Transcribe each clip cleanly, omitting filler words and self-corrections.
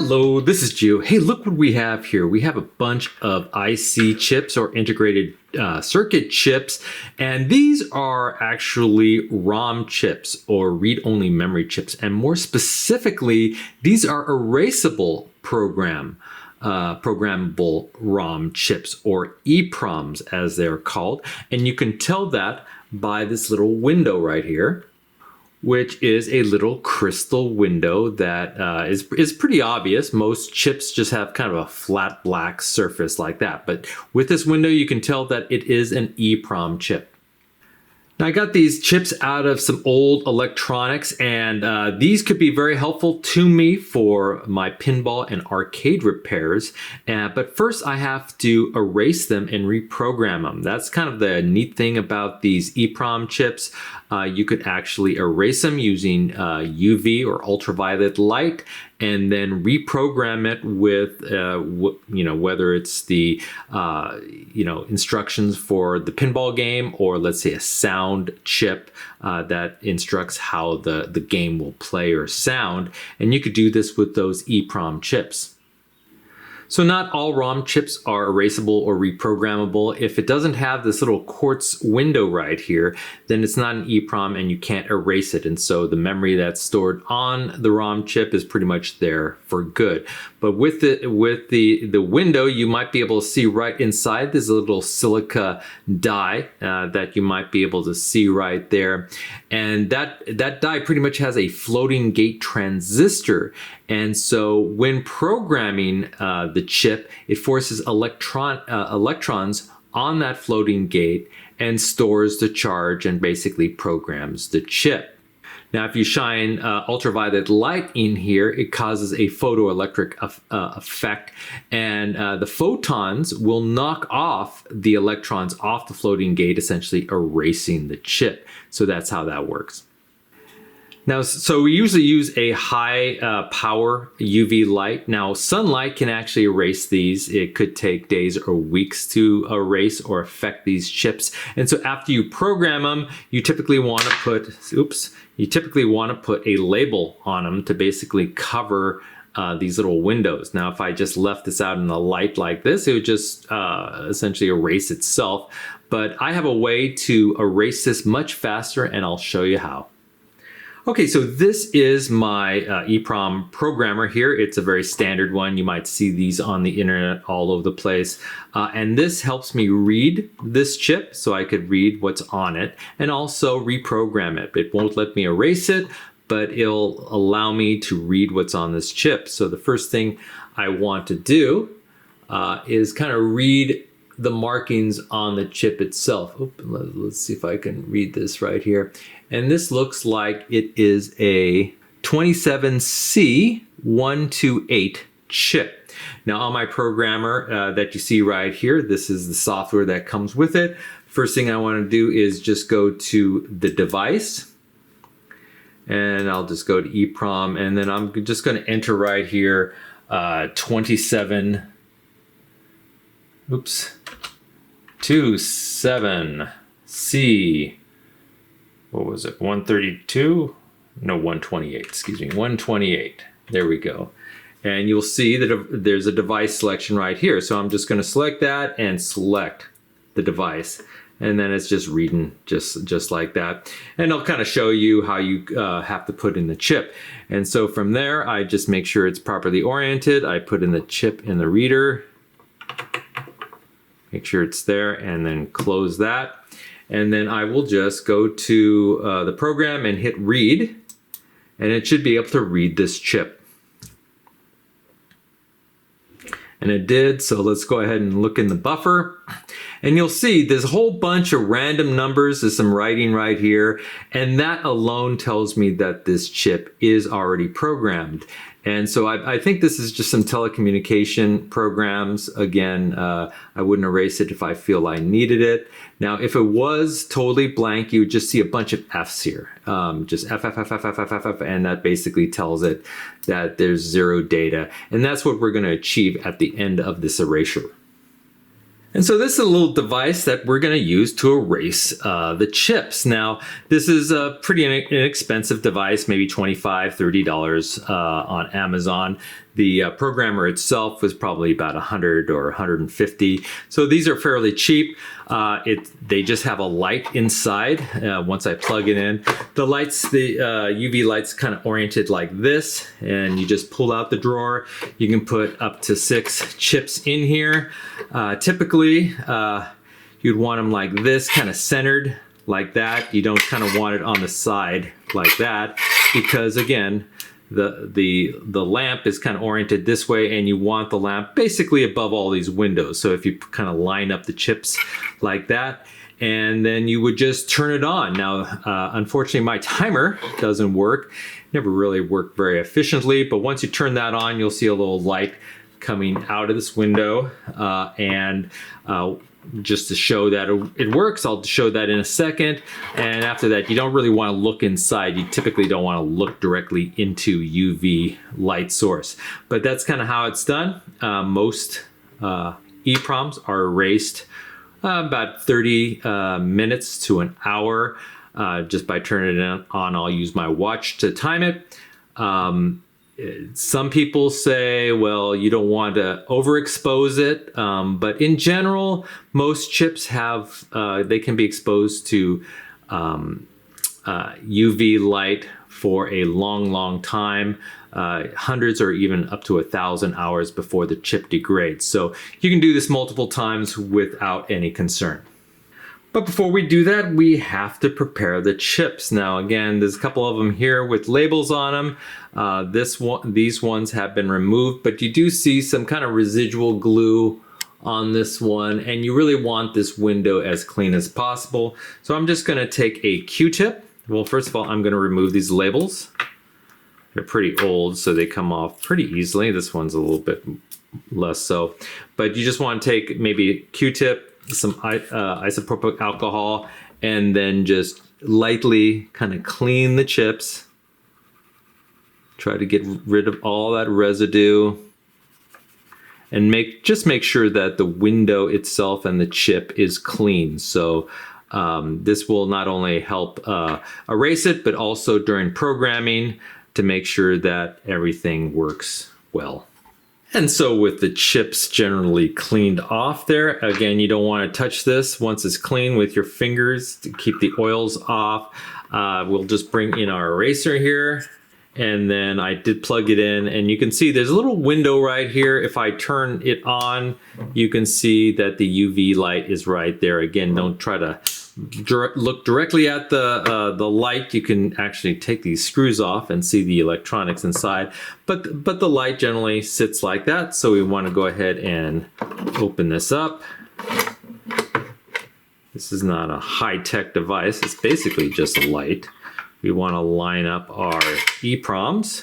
Hello, this is Gio. Hey, look what we have here. We have a bunch of IC chips or integrated circuit chips, and these are actually ROM chips or read-only memory chips. And more specifically, these are erasable programmable ROM chips or EPROMs as they're called. And you can tell that by this little window right here, which is a little crystal window that is pretty obvious. Most chips just have kind of a flat black surface like that. But with this window, you can tell that it is an EPROM chip. Now, I got these chips out of some old electronics, and these could be very helpful to me for my pinball and arcade repairs. But first, I have to erase them and reprogram them. That's kind of the neat thing about these EPROM chips. You could actually erase them using UV or ultraviolet light, and then reprogram it with, whether it's the, instructions for the pinball game, or let's say a sound chip that instructs how the game will play or sound. And you could do this with those EPROM chips. So not all ROM chips are erasable or reprogrammable. If it doesn't have this little quartz window right here, then it's not an EPROM and you can't erase it. And so the memory that's stored on the ROM chip is pretty much there for good. But with the window, you might be able to see right inside. There's a little silica die that you might be able to see right there. And that die pretty much has a floating gate transistor. And so when programming the chip, it forces electrons on that floating gate and stores the charge and basically programs the chip. Now, if you shine ultraviolet light in here, it causes a photoelectric effect, and the photons will knock off the electrons off the floating gate, essentially erasing the chip. So that's how that works. Now, so we usually use a high power UV light. Now, sunlight can actually erase these. It could take days or weeks to erase or affect these chips. And so after you program them, you typically want to put, a label on them to basically cover these little windows. Now, if I just left this out in the light like this, it would just essentially erase itself. But I have a way to erase this much faster, and I'll show you how. Okay, so this is my EPROM programmer here. It's a very standard one. You might see these on the internet all over the place. And this helps me read this chip so I could read what's on it and also reprogram it. It won't let me erase it, but it'll allow me to read what's on this chip. So the first thing I want to do is kind of read the markings on the chip itself. Let's see if I can read this right here. And this looks like it is a 27C128 chip. Now, on my programmer that you see right here, this is the software that comes with it. First thing I want to do is just go to the device, and I'll just go to EPROM, and then I'm just going to enter right here 27C. What was it? 132? No, 128. Excuse me, 128. There we go. And you'll see that there's a device selection right here. So I'm just going to select that and select the device. And then it's just reading just like that. And I'll kind of show you how you have to put in the chip. And so from there, I just make sure it's properly oriented. I put in the chip in the reader. Make sure it's there, and then close that. And then I will just go to the program and hit read, and it should be able to read this chip. And it did, so let's go ahead and look in the buffer. And you'll see there's a whole bunch of random numbers. There's some writing right here, and that alone tells me that this chip is already programmed. And so I think this is just some telecommunication programs. Again, I wouldn't erase it if I feel I needed it. Now, if it was totally blank, you would just see a bunch of F's here. Just F, F, F, F, F, F, F, F, and that basically tells it that there's zero data. And that's what we're going to achieve at the end of this erasure. And so this is a little device that we're going to use to erase the chips. Now, this is a pretty inexpensive device, maybe $25, $30 on Amazon. The programmer itself was probably about 100 or 150. So these are fairly cheap. They just have a light inside. Once I plug it in, the lights, the UV lights, kind of oriented like this, and you just pull out the drawer. You can put up to 6 chips in here. Typically, you'd want them like this, kind of centered like that. You don't kind of want it on the side like that, because again, the lamp is kind of oriented this way, and you want the lamp basically above all these windows. So if you kind of line up the chips like that, and then you would just turn it on. Now, unfortunately, my timer doesn't work. Never really worked very efficiently, but once you turn that on, you'll see a little light coming out of this window, and just to show that it works, I'll show that in a second. And after that, you don't really want to look inside. You typically don't want to look directly into UV light source, but that's kind of how it's done. Most EPROMs are erased about 30 minutes to an hour just by turning it on. I'll use my watch to time it. Some people say, well, you don't want to overexpose it, but in general, most chips have, they can be exposed to UV light for a long time, hundreds or even up to 1,000 hours before the chip degrades. So you can do this multiple times without any concern. But before we do that, we have to prepare the chips. Now, again, there's a couple of them here with labels on them. These ones have been removed, but you do see some kind of residual glue on this one, and you really want this window as clean as possible. So I'm just going to take a Q-tip. Well, first of all, I'm going to remove these labels. They're pretty old, so they come off pretty easily. This one's a little bit less so, but you just want to take maybe a Q-tip, some isopropyl alcohol, and then just lightly kind of clean the chips. Try to get rid of all that residue, and just make sure that the window itself and the chip is clean. So this will not only help erase it, but also during programming to make sure that everything works well. And so with the chips generally cleaned off there, again, you don't want to touch this once it's clean with your fingers to keep the oils off. We'll just bring in our eraser here, and then I did plug it in, and you can see there's a little window right here. If I turn it on, you can see that the UV light is right there. Again, don't try to look directly at the light. You can actually take these screws off and see the electronics inside, but the light generally sits like that. So we want to go ahead and open this up. This is not a high-tech device. It's basically just a light. We want to line up our EPROMs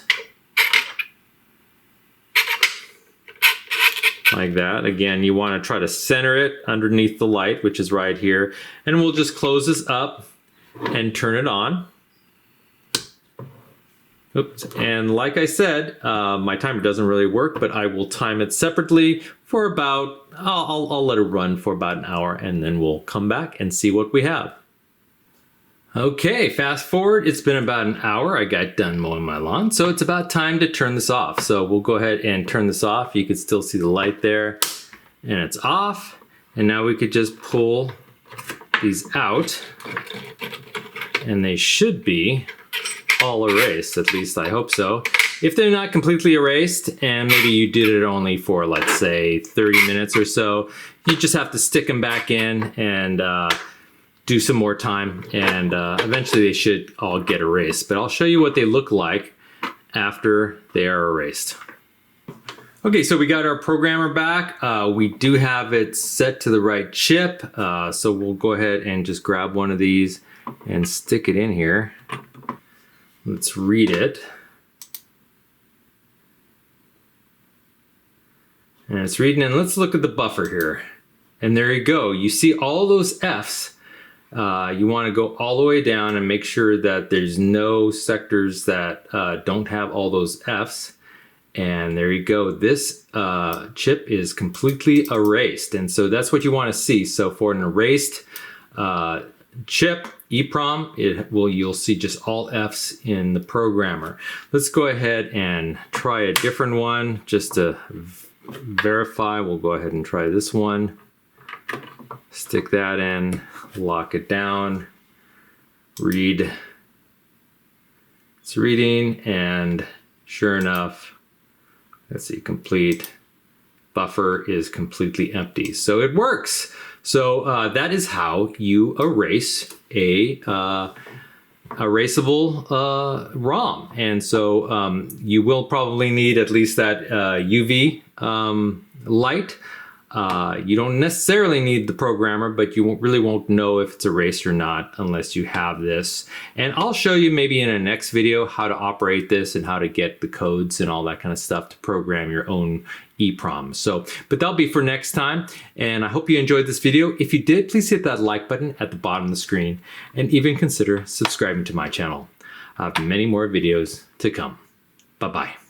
like that. Again, you want to try to center it underneath the light, which is right here. And we'll just close this up and turn it on. Oops. And like I said, my timer doesn't really work, but I will time it separately for about, I'll let it run for about an hour, and then we'll come back and see what we have. Okay, fast forward, it's been about an hour. I got done mowing my lawn, so it's about time to turn this off. So we'll go ahead and turn this off. You can still see the light there, and it's off. And now we could just pull these out, and they should be all erased, at least I hope so. If they're not completely erased, and maybe you did it only for, let's say, 30 minutes or so, you just have to stick them back in and do some more time, and eventually they should all get erased. But I'll show you what they look like after they are erased. Okay, so we got our programmer back. We do have it set to the right chip, so we'll go ahead and just grab one of these and stick it in here. Let's read it. And it's reading, and let's look at the buffer here. And there you go. You see all those F's. You want to go all the way down and make sure that there's no sectors that don't have all those F's. And there you go. This chip is completely erased. And so that's what you want to see. So for an erased chip, EPROM, you'll see just all F's in the programmer. Let's go ahead and try a different one just to verify. We'll go ahead and try this one. Stick that in, lock it down, read. It's reading, and sure enough, let's see, complete buffer is completely empty. So it works. So that is how you erase a erasable ROM. And so you will probably need at least that UV light. You don't necessarily need the programmer, but you really won't know if it's erased or not unless you have this. And I'll show you maybe in a next video how to operate this and how to get the codes and all that kind of stuff to program your own EPROM. So, but that'll be for next time. And I hope you enjoyed this video. If you did, please hit that like button at the bottom of the screen and even consider subscribing to my channel. I have many more videos to come. Bye-bye.